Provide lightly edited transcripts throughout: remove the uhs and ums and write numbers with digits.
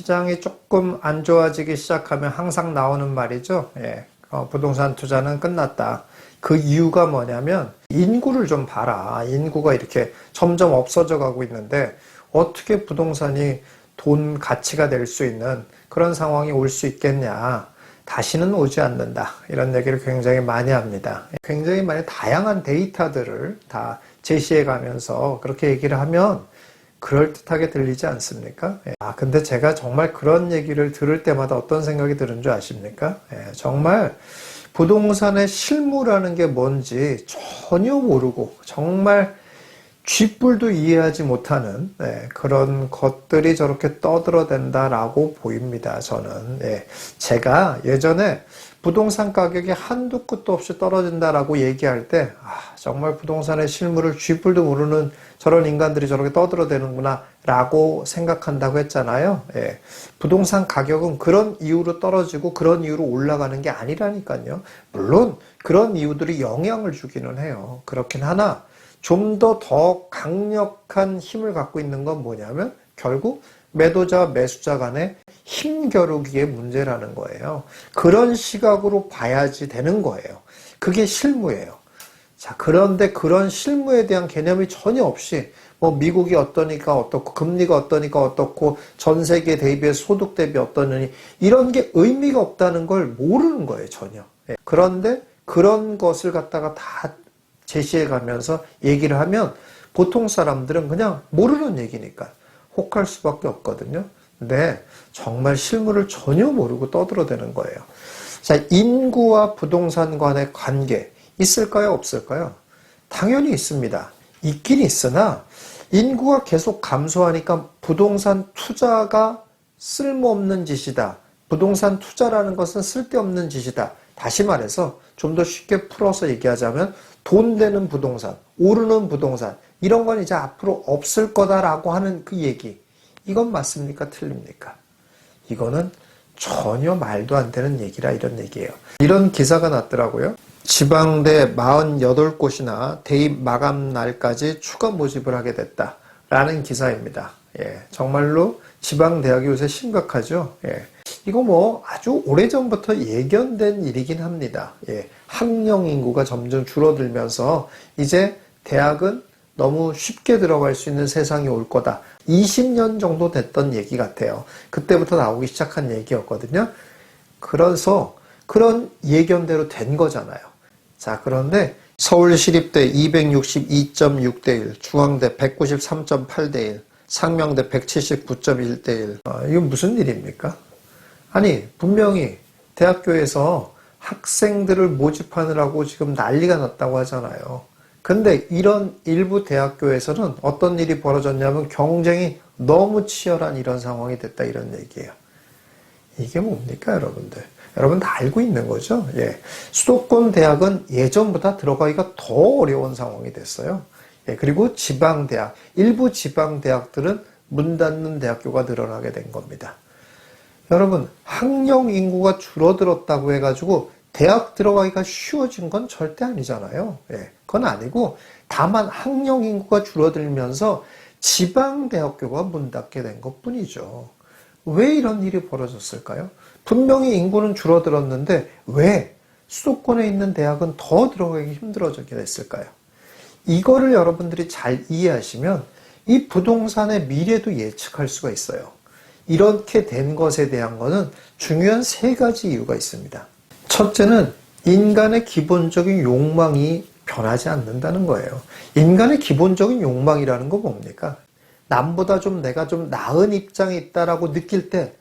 시장이 조금 안 좋아지기 시작하면 항상 나오는 말이죠. 부동산 투자는 끝났다. 그 이유가 뭐냐면 인구를 좀 봐라. 인구가 이렇게 점점 없어져 가고 있는데 어떻게 부동산이 돈 가치가 될 수 있는 그런 상황이 올 수 있겠냐. 다시는 오지 않는다. 이런 얘기를 굉장히 많이 합니다. 굉장히 많이 다양한 데이터들을 다 제시해 가면서 그렇게 얘기를 하면 그럴듯하게 들리지 않습니까? 근데 제가 정말 그런 얘기를 들을 때마다 어떤 생각이 드는 줄 아십니까? 정말 부동산의 실무라는 게 뭔지 전혀 모르고 정말 쥐뿔도 이해하지 못하는 그런 것들이 저렇게 떠들어댄다라고 보입니다. 저는 제가 예전에 부동산 가격이 한두 끝도 없이 떨어진다라고 얘기할 때 정말 부동산의 실무를 쥐뿔도 모르는 저런 인간들이 저렇게 떠들어대는구나 라고 생각한다고 했잖아요. 부동산 가격은 그런 이유로 떨어지고 그런 이유로 올라가는 게 아니라니까요. 물론 그런 이유들이 영향을 주기는 해요. 그렇긴 하나 좀 더 강력한 힘을 갖고 있는 건 뭐냐면 결국 매도자와 매수자 간의 힘겨루기의 문제라는 거예요. 그런 시각으로 봐야지 되는 거예요. 그게 실무예요. 자, 그런데 그런 실무에 대한 개념이 전혀 없이 뭐 미국이 어떠니까 어떻고 금리가 어떠니까 어떻고 전 세계 대비해 소득 대비 어떠느니 이런 게 의미가 없다는 걸 모르는 거예요, 전혀. 그런데 그런 것을 갖다가 다 제시해 가면서 얘기를 하면 보통 사람들은 그냥 모르는 얘기니까 혹할 수밖에 없거든요. 근데 정말 실무를 전혀 모르고 떠들어대는 거예요. 자, 인구와 부동산 간의 관계 있을까요? 없을까요? 당연히 있습니다. 있긴 있으나 인구가 계속 감소하니까 부동산 투자가 쓸모없는 짓이다. 부동산 투자라는 것은 쓸데없는 짓이다. 다시 말해서 좀 더 쉽게 풀어서 얘기하자면 돈 되는 부동산, 오르는 부동산 이런 건 이제 앞으로 없을 거다라고 하는 그 얘기. 이건 맞습니까? 틀립니까? 이거는 전혀 말도 안 되는 얘기라 이런 얘기예요. 이런 기사가 났더라고요. 지방대 48곳이나 대입 마감 날까지 추가 모집을 하게 됐다라는 기사입니다. 정말로 지방대학이 요새 심각하죠. 이거 뭐 아주 오래전부터 예견된 일이긴 합니다. 학령 인구가 점점 줄어들면서 이제 대학은 너무 쉽게 들어갈 수 있는 세상이 올 거다. 20년 정도 됐던 얘기 같아요. 그때부터 나오기 시작한 얘기였거든요. 그래서 그런 예견대로 된 거잖아요. 자, 그런데 서울시립대 262.6대 1, 중앙대 193.8대 1, 상명대 179.1대 1. 이건 무슨 일입니까? 아니, 분명히 대학교에서 학생들을 모집하느라고 지금 난리가 났다고 하잖아요. 근데 이런 일부 대학교에서는 어떤 일이 벌어졌냐면 경쟁이 너무 치열한 이런 상황이 됐다 이런 얘기예요. 이게 뭡니까, 여러분들? 여러분 다 알고 있는 거죠? 수도권 대학은 예전보다 들어가기가 더 어려운 상황이 됐어요. 그리고 지방대학, 일부 지방대학들은 문 닫는 대학교가 늘어나게 된 겁니다. 여러분, 학령 인구가 줄어들었다고 해가지고 대학 들어가기가 쉬워진 건 절대 아니잖아요. 그건 아니고 다만 학령 인구가 줄어들면서 지방대학교가 문 닫게 된 것뿐이죠. 왜 이런 일이 벌어졌을까요? 분명히 인구는 줄어들었는데 왜 수도권에 있는 대학은 더 들어가기 힘들어지게 됐을까요? 이거를 여러분들이 잘 이해하시면 이 부동산의 미래도 예측할 수가 있어요. 이렇게 된 것에 대한 거는 중요한 세 가지 이유가 있습니다. 첫째는 인간의 기본적인 욕망이 변하지 않는다는 거예요. 인간의 기본적인 욕망이라는 거 뭡니까? 남보다 좀 내가 좀 나은 입장에 있다라고 느낄 때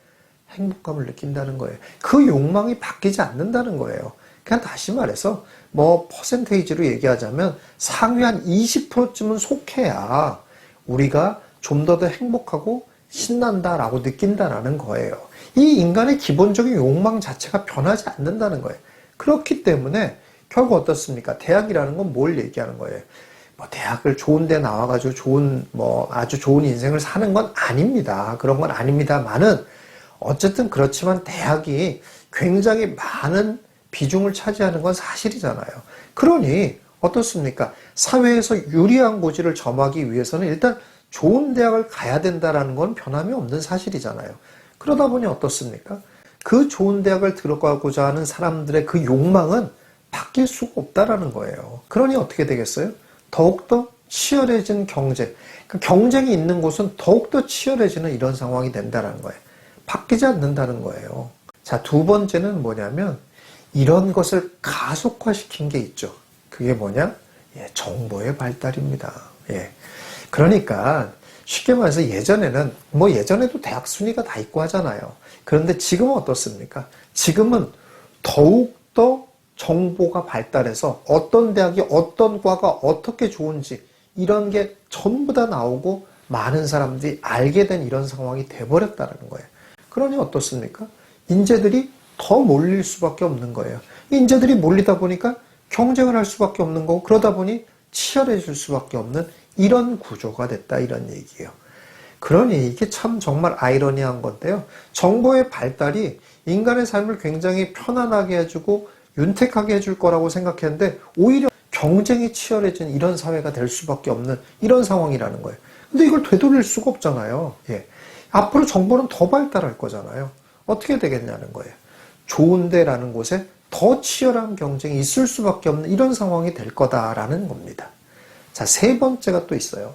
행복감을 느낀다는 거예요. 그 욕망이 바뀌지 않는다는 거예요. 그냥 다시 말해서 뭐 퍼센테이지로 얘기하자면 상위 한 20%쯤은 속해야 우리가 좀 더 행복하고 신난다라고 느낀다라는 거예요. 이 인간의 기본적인 욕망 자체가 변하지 않는다는 거예요. 그렇기 때문에 결국 어떻습니까? 대학이라는 건 뭘 얘기하는 거예요? 뭐 대학을 좋은 데 나와가지고 아주 좋은 인생을 사는 건 아닙니다. 그런 건 아닙니다만은 어쨌든 그렇지만 대학이 굉장히 많은 비중을 차지하는 건 사실이잖아요. 그러니 어떻습니까? 사회에서 유리한 고지를 점하기 위해서는 일단 좋은 대학을 가야 된다는 건 변함이 없는 사실이잖아요. 그러다 보니 어떻습니까? 그 좋은 대학을 들어가고자 하는 사람들의 그 욕망은 바뀔 수가 없다라는 거예요. 그러니 어떻게 되겠어요? 더욱더 치열해진 경쟁. 그러니까 경쟁이 있는 곳은 더욱더 치열해지는 이런 상황이 된다는 거예요. 바뀌지 않는다는 거예요. 자, 두 번째는 뭐냐면 이런 것을 가속화시킨 게 있죠. 그게 뭐냐? 정보의 발달입니다. 그러니까 쉽게 말해서 예전에는 예전에도 대학 순위가 다 있고 하잖아요. 그런데 지금은 어떻습니까? 지금은 더욱더 정보가 발달해서 어떤 대학이 어떤 과가 어떻게 좋은지 이런 게 전부 다 나오고 많은 사람들이 알게 된 이런 상황이 돼버렸다는 거예요. 그러니 어떻습니까? 인재들이 더 몰릴 수밖에 없는 거예요. 인재들이 몰리다 보니까 경쟁을 할 수밖에 없는 거고 그러다 보니 치열해질 수밖에 없는 이런 구조가 됐다 이런 얘기예요. 그러니 이게 참 정말 아이러니한 건데요. 정보의 발달이 인간의 삶을 굉장히 편안하게 해주고 윤택하게 해줄 거라고 생각했는데 오히려 경쟁이 치열해진 이런 사회가 될 수밖에 없는 이런 상황이라는 거예요. 근데 이걸 되돌릴 수가 없잖아요. 앞으로 정보는 더 발달할 거잖아요. 어떻게 되겠냐는 거예요. 좋은 데라는 곳에 더 치열한 경쟁이 있을 수밖에 없는 이런 상황이 될 거다라는 겁니다. 자, 세 번째가 또 있어요.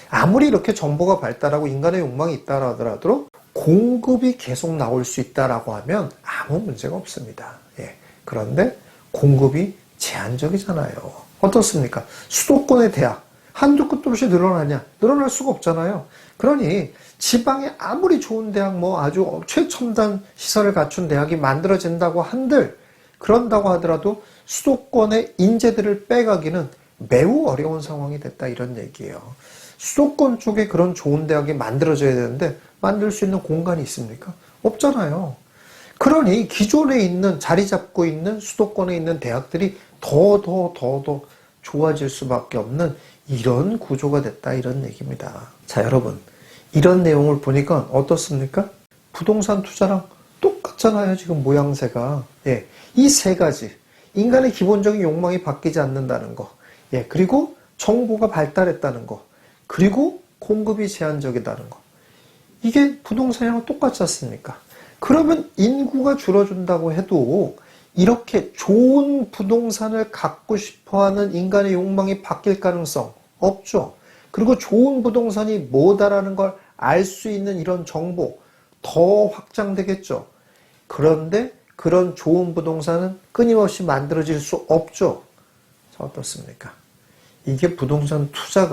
아무리 이렇게 정보가 발달하고 인간의 욕망이 있다 하더라도 공급이 계속 나올 수 있다라고 하면 아무 문제가 없습니다. 그런데 공급이 제한적이잖아요. 어떻습니까? 수도권의 대학 한두 끝도 없이 늘어나냐? 늘어날 수가 없잖아요. 그러니 지방에 아무리 좋은 대학 아주 최첨단 시설을 갖춘 대학이 만들어진다고 한들 그런다고 하더라도 수도권의 인재들을 빼가기는 매우 어려운 상황이 됐다 이런 얘기예요. 수도권 쪽에 그런 좋은 대학이 만들어져야 되는데 만들 수 있는 공간이 있습니까? 없잖아요. 그러니 기존에 있는 자리 잡고 있는 수도권에 있는 대학들이 더 좋아질 수밖에 없는 이런 구조가 됐다 이런 얘기입니다. 자, 여러분 이런 내용을 보니까 어떻습니까? 부동산 투자랑 똑같잖아요. 지금 모양새가. 이 세 가지 인간의 기본적인 욕망이 바뀌지 않는다는 거, 그리고 정보가 발달했다는 거, 그리고 공급이 제한적이다는 거. 이게 부동산이랑 똑같지 않습니까? 그러면 인구가 줄어든다고 해도 이렇게 좋은 부동산을 갖고 싶어하는 인간의 욕망이 바뀔 가능성 없죠. 그리고 좋은 부동산이 뭐다라는 걸 알 수 있는 이런 정보 더 확장되겠죠. 그런데 그런 좋은 부동산은 끊임없이 만들어질 수 없죠. 자, 어떻습니까? 이게 부동산 투자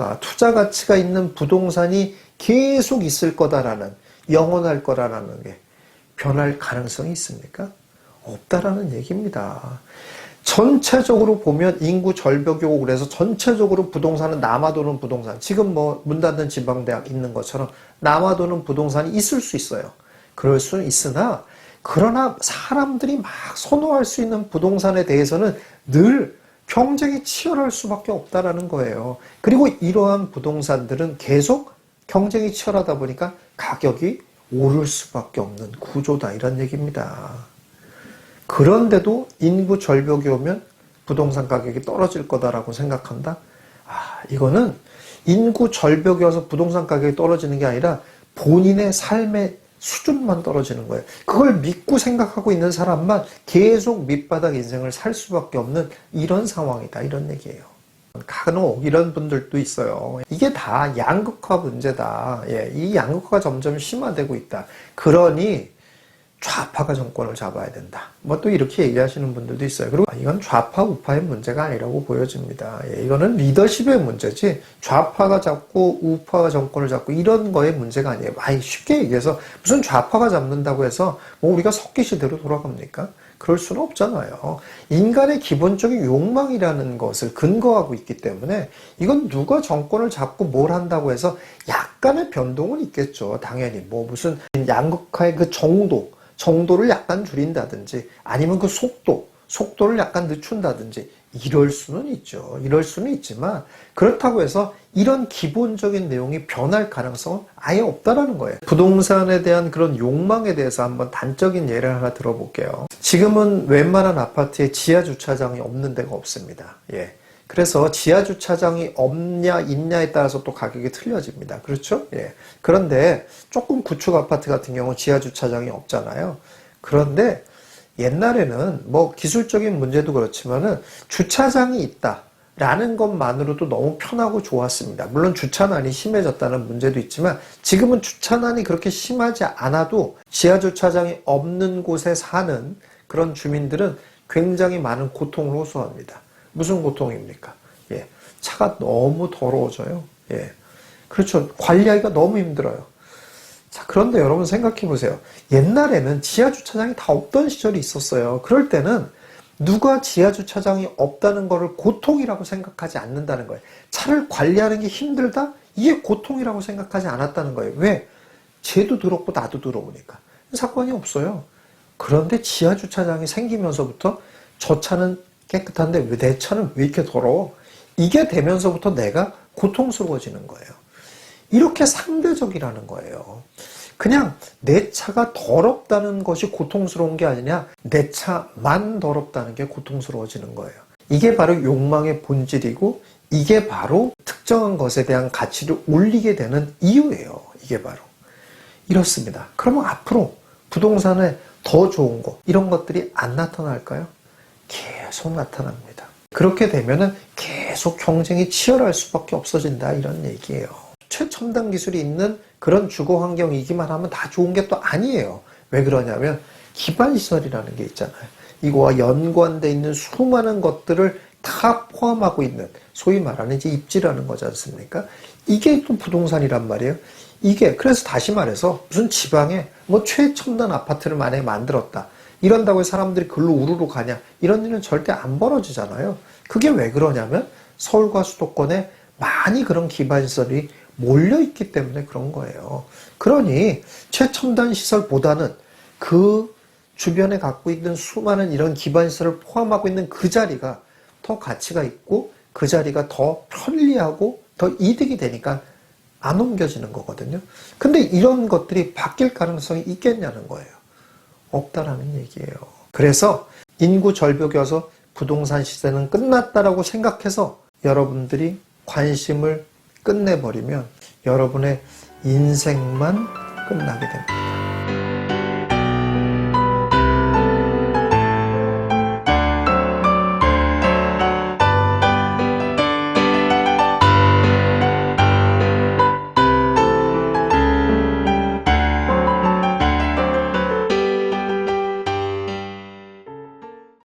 가치가 있는 부동산이 계속 있을 거다라는, 영원할 거라는 게 변할 가능성이 있습니까? 없다라는 얘기입니다. 전체적으로 보면 인구 절벽이 오고 그래서 전체적으로 부동산은 남아도는 부동산, 지금 문 닫는 지방대학 있는 것처럼 남아도는 부동산이 있을 수 있어요. 그럴 수는 있으나 그러나 사람들이 막 선호할 수 있는 부동산에 대해서는 늘 경쟁이 치열할 수밖에 없다라는 거예요. 그리고 이러한 부동산들은 계속 경쟁이 치열하다 보니까 가격이 오를 수밖에 없는 구조다 이런 얘기입니다. 그런데도 인구 절벽이 오면 부동산 가격이 떨어질 거다라고 생각한다? 이거는 인구 절벽이 와서 부동산 가격이 떨어지는 게 아니라 본인의 삶의 수준만 떨어지는 거예요. 그걸 믿고 생각하고 있는 사람만 계속 밑바닥 인생을 살 수밖에 없는 이런 상황이다 이런 얘기예요. 간혹 이런 분들도 있어요. 이게 다 양극화 문제다. 이 양극화가 점점 심화되고 있다. 그러니 좌파가 정권을 잡아야 된다. 또 이렇게 얘기하시는 분들도 있어요. 그리고 이건 좌파 우파의 문제가 아니라고 보여집니다. 이거는 리더십의 문제지 좌파가 잡고 우파가 정권을 잡고 이런 거의 문제가 아니에요. 쉽게 얘기해서 무슨 좌파가 잡는다고 해서 우리가 석기시대로 돌아갑니까? 그럴 수는 없잖아요. 인간의 기본적인 욕망이라는 것을 근거하고 있기 때문에 이건 누가 정권을 잡고 뭘 한다고 해서 약간의 변동은 있겠죠. 당연히 무슨 양극화의 그 정도를 약간 줄인다든지 아니면 그 속도를 약간 늦춘다든지 이럴 수는 있죠. 이럴 수는 있지만 그렇다고 해서 이런 기본적인 내용이 변할 가능성은 아예 없다라는 거예요. 부동산에 대한 그런 욕망에 대해서 한번 단적인 예를 하나 들어볼게요. 지금은 웬만한 아파트에 지하 주차장이 없는 데가 없습니다. 그래서 지하주차장이 없냐 있냐에 따라서 또 가격이 틀려집니다. 그렇죠? 예. 그런데 조금 구축 아파트 같은 경우 지하주차장이 없잖아요. 그런데 옛날에는 뭐 기술적인 문제도 그렇지만은 주차장이 있다라는 것만으로도 너무 편하고 좋았습니다. 물론 주차난이 심해졌다는 문제도 있지만 지금은 주차난이 그렇게 심하지 않아도 지하주차장이 없는 곳에 사는 그런 주민들은 굉장히 많은 고통을 호소합니다. 무슨 고통입니까? 예. 차가 너무 더러워져요. 예. 그렇죠. 관리하기가 너무 힘들어요. 자, 그런데 여러분 생각해 보세요. 옛날에는 지하주차장이 다 없던 시절이 있었어요. 그럴 때는 누가 지하주차장이 없다는 것을 고통이라고 생각하지 않는다는 거예요. 차를 관리하는 게 힘들다? 이게 고통이라고 생각하지 않았다는 거예요. 왜? 쟤도 더럽고 나도 더러우니까. 상관이 없어요. 그런데 지하주차장이 생기면서부터 저 차는 깨끗한데 왜 내 차는 왜 이렇게 더러워? 이게 되면서부터 내가 고통스러워지는 거예요. 이렇게 상대적이라는 거예요. 그냥 내 차가 더럽다는 것이 고통스러운 게 아니냐, 내 차만 더럽다는 게 고통스러워지는 거예요. 이게 바로 욕망의 본질이고 이게 바로 특정한 것에 대한 가치를 올리게 되는 이유예요. 이게 바로. 이렇습니다. 그러면 앞으로 부동산에 더 좋은 거 이런 것들이 안 나타날까요? 계속 나타납니다. 그렇게 되면은 계속 경쟁이 치열할 수밖에 없어진다 이런 얘기예요. 최첨단 기술이 있는 그런 주거 환경이기만 하면 다 좋은 게 또 아니에요. 왜 그러냐면 기반시설이라는 게 있잖아요. 이거와 연관되어 있는 수많은 것들을 다 포함하고 있는 소위 말하는 이제 입지라는 거지 않습니까? 이게 또 부동산이란 말이에요. 이게 그래서 다시 말해서 무슨 지방에 뭐 최첨단 아파트를 만약에 만들었다. 이런다고 해서 사람들이 글로 우르르 가냐? 이런 일은 절대 안 벌어지잖아요. 그게 왜 그러냐면 서울과 수도권에 많이 그런 기반시설이 몰려있기 때문에 그런 거예요. 그러니 최첨단 시설보다는 그 주변에 갖고 있는 수많은 이런 기반시설을 포함하고 있는 그 자리가 더 가치가 있고 그 자리가 더 편리하고 더 이득이 되니까 안 옮겨지는 거거든요. 근데 이런 것들이 바뀔 가능성이 있겠냐는 거예요. 없다라는 얘기예요. 그래서 인구 절벽이 와서 부동산 시세는 끝났다라고 생각해서 여러분들이 관심을 끝내버리면 여러분의 인생만 끝나게 됩니다.